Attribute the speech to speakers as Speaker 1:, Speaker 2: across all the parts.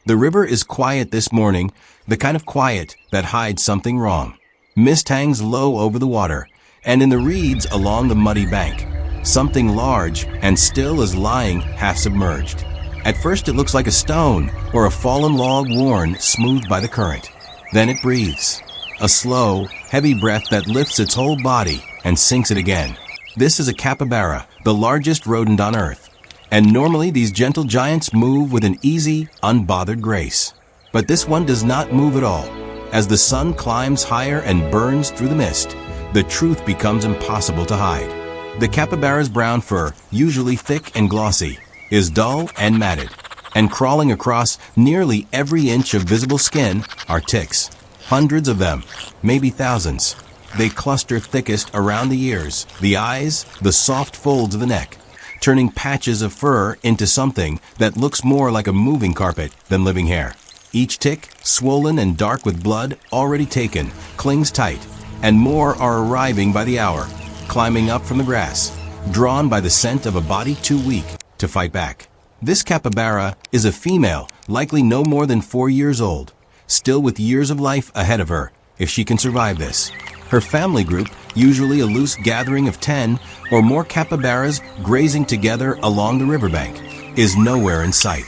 Speaker 1: The river is quiet this morning, the kind of quiet that hides something wrong. Mist hangs low over the water, and in the reeds along the muddy bank, something large and still is lying half submerged. At first it looks like a stone or a fallen log worn smooth by the current. Then it breathes, a slow, heavy breath that lifts its whole body and sinks it again. This is a capybara, the largest rodent on Earth. And normally these gentle giants move with an easy, unbothered grace. But this one does not move at all. As the sun climbs higher and burns through the mist, the truth becomes impossible to hide. The capybara's brown fur, usually thick and glossy, is dull and matted, and crawling across nearly every inch of visible skin are ticks. Hundreds of them, maybe thousands. They cluster thickest around the ears, the eyes, the soft folds of the neck, turning patches of fur into something that looks more like a moving carpet than living hair. Each tick, swollen and dark with blood already taken, clings tight, and more are arriving by the hour, climbing up from the grass, drawn by the scent of a body too weak to fight back. This capybara is a female, likely no more than 4 years old, still with years of life ahead of her, if she can survive this. Her family group, usually a loose gathering of 10 or more capybaras grazing together along the riverbank, is nowhere in sight.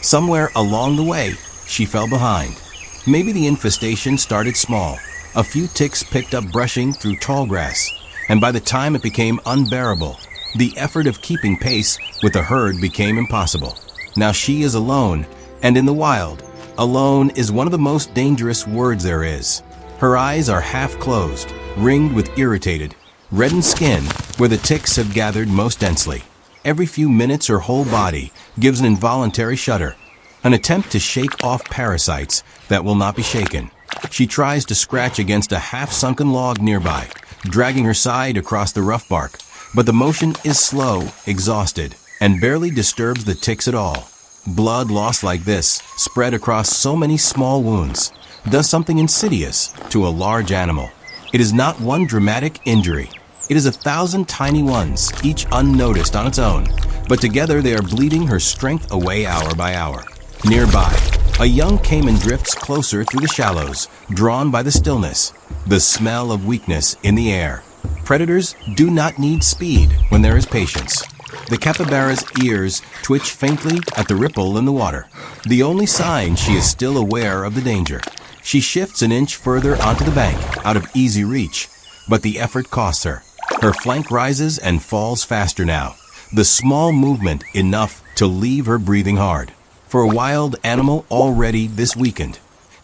Speaker 1: Somewhere along the way, she fell behind. Maybe the infestation started small. A few ticks picked up brushing through tall grass, and by the time it became unbearable, the effort of keeping pace with the herd became impossible. Now she is alone, and in the wild, alone is one of the most dangerous words there is. Her eyes are half closed, ringed with irritated, reddened skin where the ticks have gathered most densely. Every few minutes her whole body gives an involuntary shudder, an attempt to shake off parasites that will not be shaken. She tries to scratch against a half-sunken log nearby, dragging her side across the rough bark, but the motion is slow, exhausted, and barely disturbs the ticks at all. Blood lost like this, spread across so many small wounds, does something insidious to a large animal. It is not one dramatic injury. It is 1,000 tiny ones, each unnoticed on its own, but together they are bleeding her strength away hour by hour. Nearby, a young caiman drifts closer through the shallows, drawn by the stillness, the smell of weakness in the air. Predators do not need speed when there is patience. The capybara's ears twitch faintly at the ripple in the water, the only sign she is still aware of the danger. She shifts an inch further onto the bank, out of easy reach, but the effort costs her. Her flank rises and falls faster now, the small movement enough to leave her breathing hard. For a wild animal already this weakened,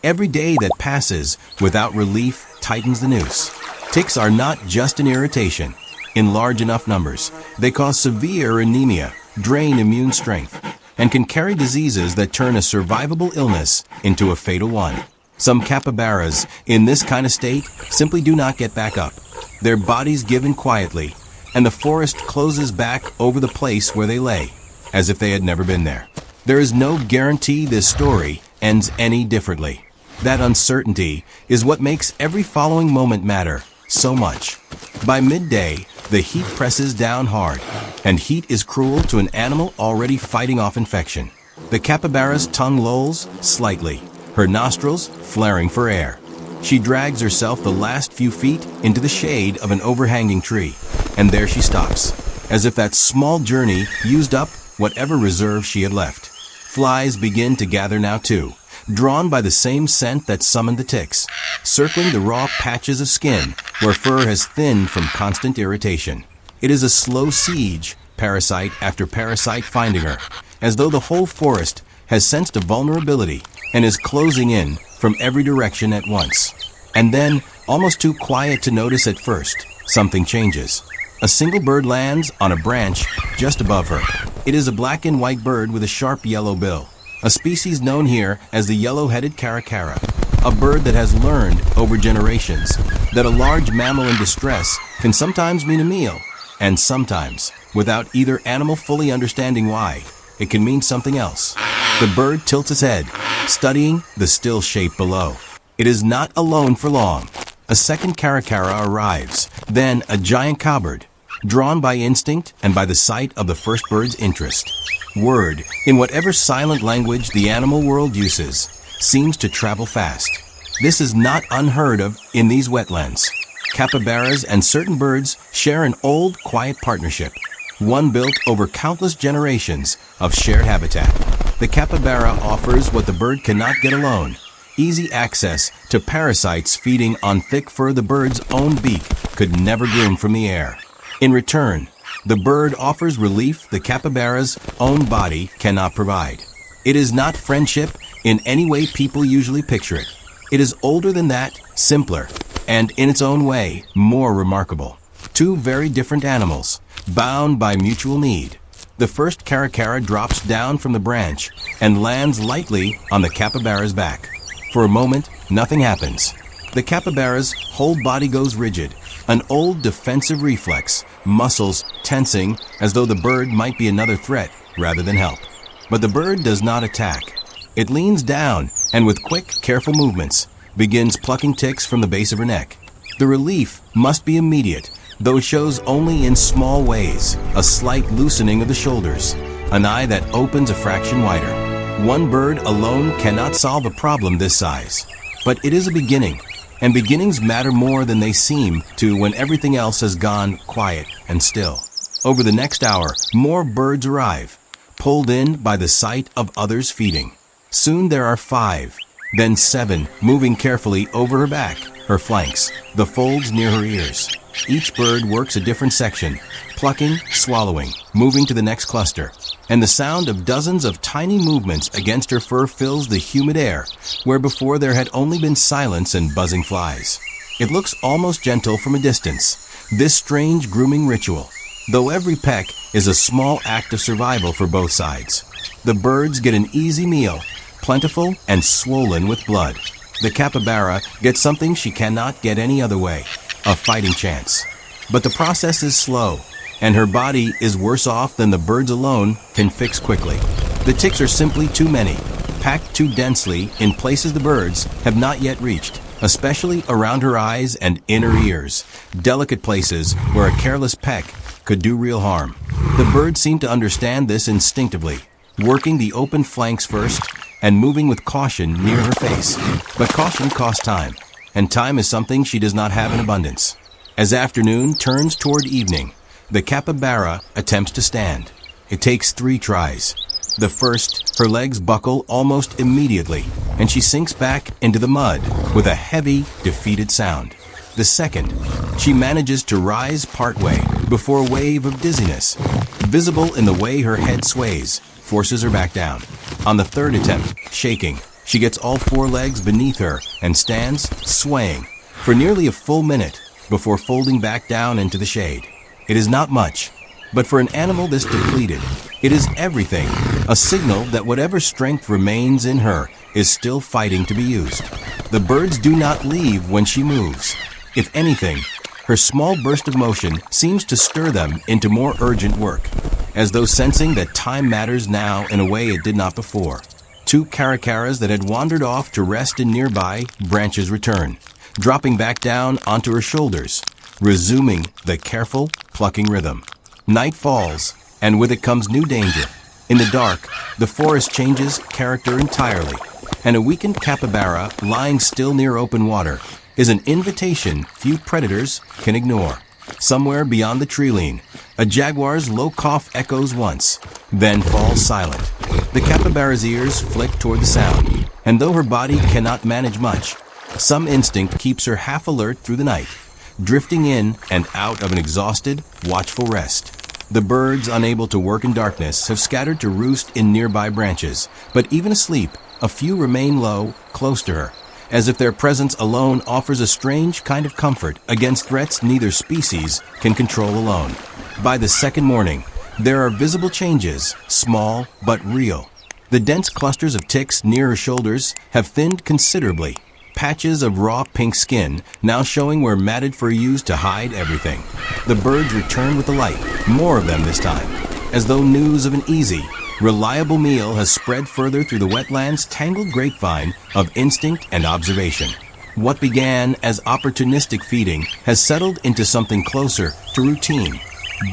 Speaker 1: every day that passes without relief tightens the noose. Ticks are not just an irritation. In large enough numbers, they cause severe anemia, drain immune strength, and can carry diseases that turn a survivable illness into a fatal one. Some capybaras, in this kind of state, simply do not get back up. Their bodies give in quietly, and the forest closes back over the place where they lay, as if they had never been there. There is no guarantee this story ends any differently. That uncertainty is what makes every following moment matter so much. By midday, the heat presses down hard, and heat is cruel to an animal already fighting off infection. The capybara's tongue lolls slightly, her nostrils flaring for air. She drags herself the last few feet into the shade of an overhanging tree, and there she stops, as if that small journey used up whatever reserve she had left. Flies begin to gather now too, drawn by the same scent that summoned the ticks, circling the raw patches of skin where fur has thinned from constant irritation. It is a slow siege, parasite after parasite finding her, as though the whole forest has sensed a vulnerability and is closing in from every direction at once. And then, almost too quiet to notice at first, something changes. A single bird lands on a branch just above her. It is a black and white bird with a sharp yellow bill, a species known here as the yellow-headed caracara, a bird that has learned over generations that a large mammal in distress can sometimes mean a meal, and sometimes, without either animal fully understanding why, it can mean something else. The bird tilts its head, studying the still shape below. It is not alone for long. A second caracara arrives, then a giant cowbird, drawn by instinct and by the sight of the first bird's interest. Word, in whatever silent language the animal world uses, seems to travel fast. This is not unheard of in these wetlands. Capybaras and certain birds share an old, quiet partnership, one built over countless generations of shared habitat. The capybara offers what the bird cannot get alone: easy access to parasites feeding on thick fur the bird's own beak could never groom from the air. In return, the bird offers relief the capybara's own body cannot provide. It is not friendship in any way people usually picture it. It is older than that, simpler, and in its own way, more remarkable. Two very different animals, bound by mutual need. The first caracara drops down from the branch and lands lightly on the capybara's back. For a moment, nothing happens. The capybara's whole body goes rigid, an old defensive reflex, muscles tensing as though the bird might be another threat rather than help. But the bird does not attack. It leans down and with quick, careful movements, begins plucking ticks from the base of her neck. The relief must be immediate, though it shows only in small ways: a slight loosening of the shoulders, an eye that opens a fraction wider. One bird alone cannot solve a problem this size, but it is a beginning, and beginnings matter more than they seem to when everything else has gone quiet and still. Over the next hour, more birds arrive, pulled in by the sight of others feeding. Soon there are 5, then 7, moving carefully over her back, her flanks, the folds near her ears. Each bird works a different section, plucking, swallowing, moving to the next cluster, and the sound of dozens of tiny movements against her fur fills the humid air, where before there had only been silence and buzzing flies. It looks almost gentle from a distance, this strange grooming ritual, though every peck is a small act of survival for both sides. The birds get an easy meal, plentiful and swollen with blood. The capybara gets something she cannot get any other way: a fighting chance. But the process is slow, and her body is worse off than the birds alone can fix quickly. The ticks are simply too many, packed too densely in places the birds have not yet reached, especially around her eyes and inner ears, delicate places where a careless peck could do real harm. The birds seem to understand this instinctively, working the open flanks first and moving with caution near her face. But caution costs time, and time is something she does not have in abundance. As afternoon turns toward evening, the capybara attempts to stand. It takes 3 tries. The first, her legs buckle almost immediately, and she sinks back into the mud with a heavy, defeated sound. The second, she manages to rise partway before a wave of dizziness, visible in the way her head sways, forces her back down. On the third attempt, shaking, she gets all 4 legs beneath her and stands, swaying, for nearly a full minute before folding back down into the shade. It is not much, but for an animal this depleted, it is everything, a signal that whatever strength remains in her is still fighting to be used. The birds do not leave when she moves. If anything, her small burst of motion seems to stir them into more urgent work, as though sensing that time matters now in a way it did not before. 2 caracaras that had wandered off to rest in nearby branches return, dropping back down onto her shoulders, resuming the careful, plucking rhythm. Night falls, and with it comes new danger. In the dark, the forest changes character entirely, and a weakened capybara lying still near open water is an invitation few predators can ignore. Somewhere beyond the tree-line, a jaguar's low cough echoes once, then falls silent. The capybara's ears flick toward the sound, and though her body cannot manage much, some instinct keeps her half alert through the night, drifting in and out of an exhausted, watchful rest. The birds, unable to work in darkness, have scattered to roost in nearby branches, but even asleep, a few remain low, close to her, as if their presence alone offers a strange kind of comfort against threats neither species can control alone. By the second morning, there are visible changes, small but real. The dense clusters of ticks near her shoulders have thinned considerably. Patches of raw pink skin now showing where matted fur used to hide everything. The birds return with the light, more of them this time, as though news of an easy, reliable meal has spread further through the wetland's tangled grapevine of instinct and observation. What began as opportunistic feeding has settled into something closer to routine,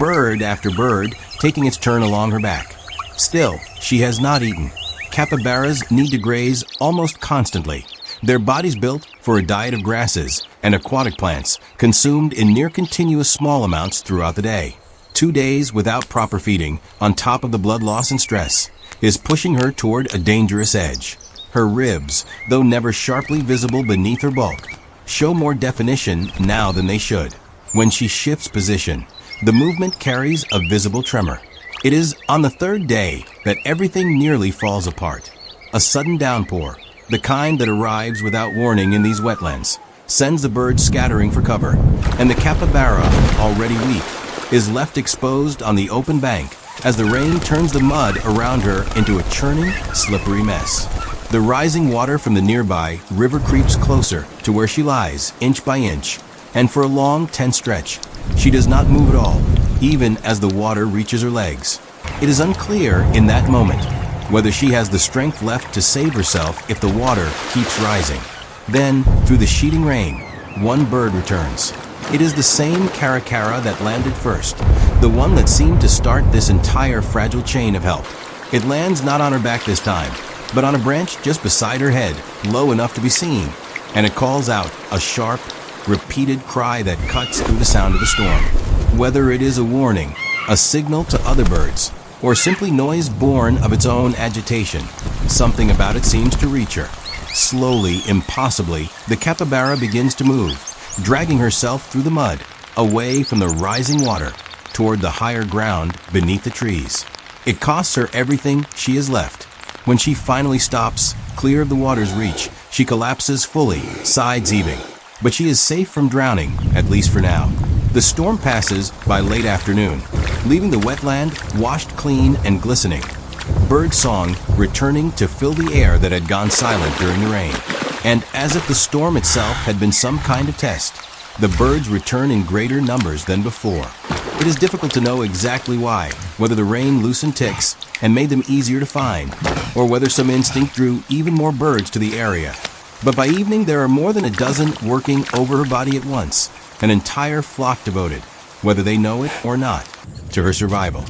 Speaker 1: bird after bird taking its turn along her back. Still, she has not eaten. Capybaras need to graze almost constantly, their bodies built for a diet of grasses and aquatic plants consumed in near-continuous small amounts throughout the day. 2 days without proper feeding, on top of the blood loss and stress, is pushing her toward a dangerous edge. Her ribs, though never sharply visible beneath her bulk, show more definition now than they should. When she shifts position, the movement carries a visible tremor. It is on the third day that everything nearly falls apart. A sudden downpour, the kind that arrives without warning in these wetlands, sends the birds scattering for cover, and the capybara, already weak, is left exposed on the open bank as the rain turns the mud around her into a churning, slippery mess. The rising water from the nearby river creeps closer to where she lies, inch by inch, and for a long, tense stretch, she does not move at all, even as the water reaches her legs. It is unclear in that moment whether she has the strength left to save herself if the water keeps rising. Then, through the sheeting rain, one bird returns. It is the same caracara that landed first, the one that seemed to start this entire fragile chain of help. It lands not on her back this time, but on a branch just beside her head, low enough to be seen, and it calls out a sharp, repeated cry that cuts through the sound of the storm. Whether it is a warning, a signal to other birds, or simply noise born of its own agitation, something about it seems to reach her. Slowly, impossibly, the capybara begins to move, dragging herself through the mud, away from the rising water, toward the higher ground beneath the trees. It costs her everything she has left. When she finally stops, clear of the water's reach, she collapses fully, sides heaving. But she is safe from drowning, at least for now. The storm passes by late afternoon, leaving the wetland washed clean and glistening. Bird song returning to fill the air that had gone silent during the rain. And as if the storm itself had been some kind of test, the birds return in greater numbers than before. It is difficult to know exactly why, whether the rain loosened ticks and made them easier to find, or whether some instinct drew even more birds to the area. But by evening there are more than a dozen working over her body at once, an entire flock devoted, whether they know it or not, to her survival.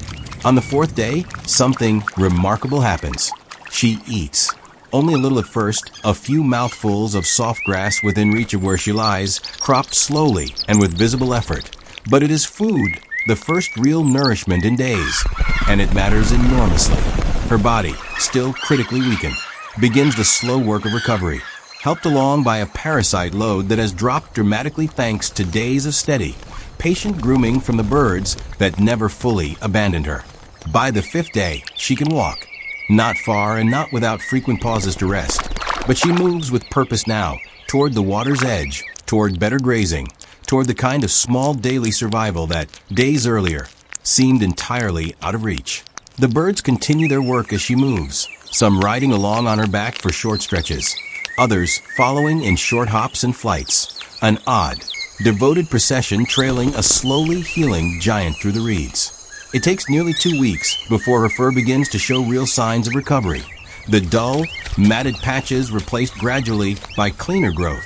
Speaker 1: On the fourth day, something remarkable happens. She eats. Only a little at first, a few mouthfuls of soft grass within reach of where she lies, cropped slowly and with visible effort. But it is food, the first real nourishment in days, and it matters enormously. Her body, still critically weakened, begins the slow work of recovery, helped along by a parasite load that has dropped dramatically thanks to days of steady, patient grooming from the birds that never fully abandoned her. By the fifth day, she can walk. Not far and not without frequent pauses to rest, but she moves with purpose now, toward the water's edge, toward better grazing, toward the kind of small daily survival that, days earlier, seemed entirely out of reach. The birds continue their work as she moves, some riding along on her back for short stretches, others following in short hops and flights, an odd, devoted procession trailing a slowly healing giant through the reeds. It takes nearly 2 weeks before her fur begins to show real signs of recovery. The dull, matted patches replaced gradually by cleaner growth.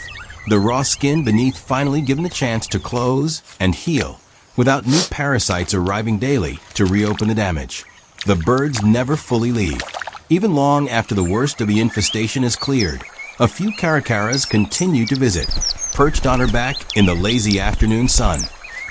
Speaker 1: The raw skin beneath finally given the chance to close and heal, without new parasites arriving daily to reopen the damage. The birds never fully leave. Even long after the worst of the infestation is cleared, a few caracaras continue to visit, perched on her back in the lazy afternoon sun,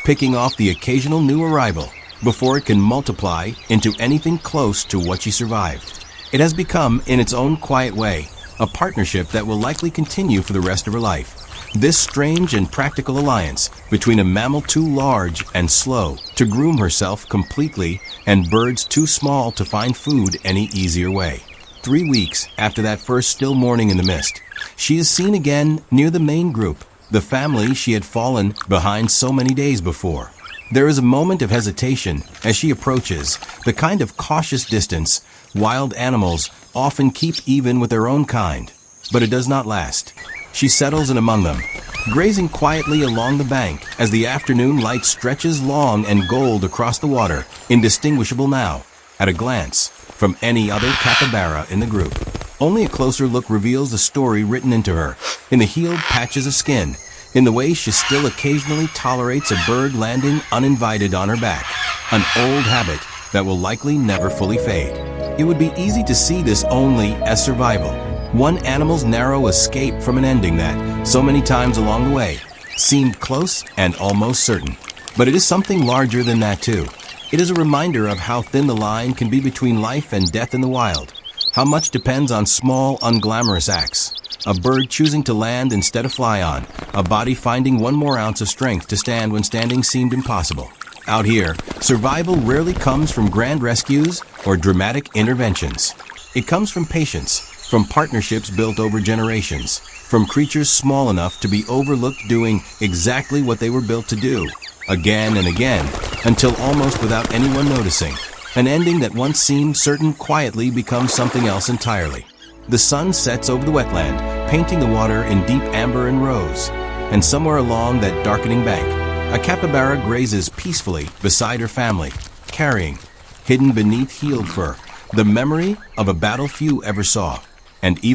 Speaker 1: picking off the occasional new arrival before it can multiply into anything close to what she survived. It has become, in its own quiet way, a partnership that will likely continue for the rest of her life, This strange and practical alliance between a mammal too large and slow to groom herself completely and birds too small to find food any easier way. 3 weeks after that first still morning in the mist, she is seen again near the main group, the family she had fallen behind so many days before. There is a moment of hesitation as she approaches, the kind of cautious distance wild animals often keep even with their own kind. But it does not last. She settles in among them, grazing quietly along the bank as the afternoon light stretches long and gold across the water, indistinguishable now, at a glance, from any other capybara in the group. Only a closer look reveals the story written into her, in the healed patches of skin, in the way she still occasionally tolerates a bird landing uninvited on her back, an old habit that will likely never fully fade. It would be easy to see this only as survival, one animal's narrow escape from an ending that, so many times along the way, seemed close and almost certain. But it is something larger than that too. It is a reminder of how thin the line can be between life and death in the wild, how much depends on small, unglamorous acts. A bird choosing to land instead of fly on, a body finding one more ounce of strength to stand when standing seemed impossible. Out here, survival rarely comes from grand rescues or dramatic interventions. It comes from patience, from partnerships built over generations, from creatures small enough to be overlooked doing exactly what they were built to do, again and again, until almost without anyone noticing. An ending that once seemed certain quietly becomes something else entirely. The sun sets over the wetland, painting the water in deep amber and rose, and somewhere along that darkening bank, a capybara grazes peacefully beside her family, carrying, hidden beneath healed fur, the memory of a battle few ever saw, and even